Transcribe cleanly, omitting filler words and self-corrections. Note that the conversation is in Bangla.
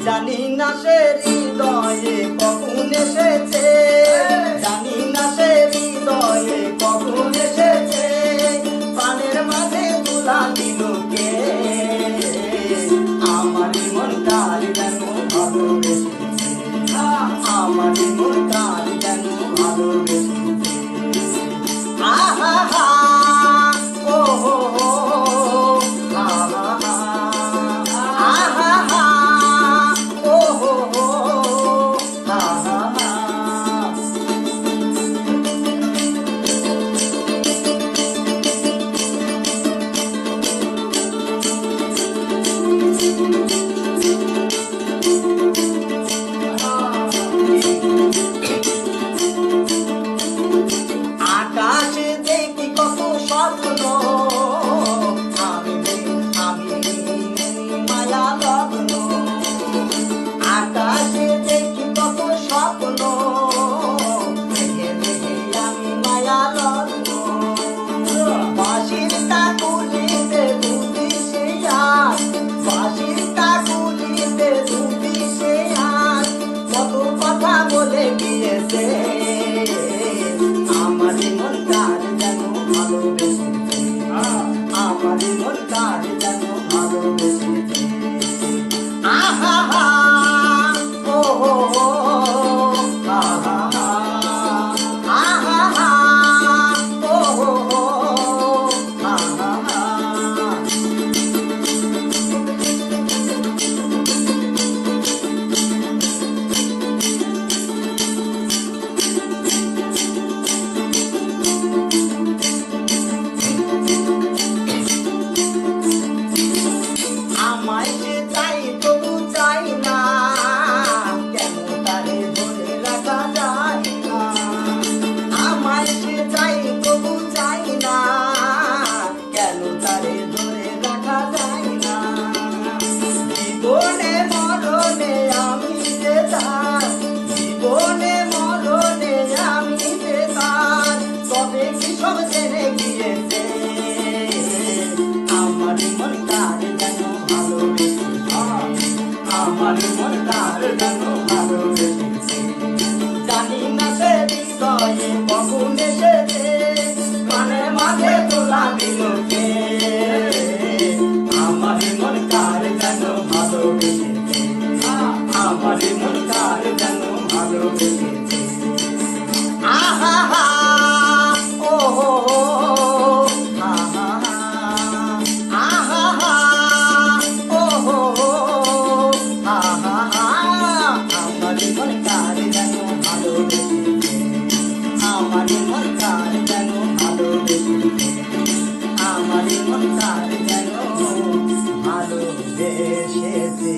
জানি না সে হৃদয়ে কখন এসেছে, জানি না সে হৃদয়ে কখন এসেছে, প্রাণের মাঝে তুলা দিল কে, আমার মন কার যেন ভালোবেসেছে, আমার মন কার যেন ভালোবেসেছে। আহা হা ও হো হো, আহা হা আহা হা ও হো হো, আহা হা। আকাশে দেখি কত স্বপ্ন, আমি মায়া লগ্ন, আকাশে দেখি কত স্বপ্ন, আমি মায়া লগ্ন, বাঁশির তাকুলিতে দুটি সে আর, বাঁশির তাকুলিতে দুটি সে আর, কত কথা বলে গিয়েছে, আমার মন কার যেন ভালোবেসেছে, আমার মন কার যেন ভালোবেসেছে। আহা হা ও হো হো, আহা হা আহা হা ও হো হো, আহা হা। আমায় সে চাই তবু চাই না, কেন তারে ধরে রাখা যায় না, আমায় সে চাই তবু চাই না, কেন তারে ধরে রাখা যায় না, জীবনে মরণে আমি যে তার, জীবনে মরণে আমি যে তার, তবে কি সব জেনে গিয়েছে, আমার মন কার যেন ভালোবেসেছে, আমার মন কার যেন ভালোবেসেছে, জানি না সে হৃদয়ে কখন এসেছে, প্রাণের মাঝে তোলা দিল কে, আমার মন কার যেন ভালোবেসেছে, আমার মন কার যেন ভালোবেসেছে। আহা হা ও হো হো, আহা হা আহা হা ও হো হো, আহা হা, আমার মন কার যেন ভালোবেসেছে, আমার মন কার যেন ভালোবেসেছে, আমার মন কার যেন ভালোবেসেছে।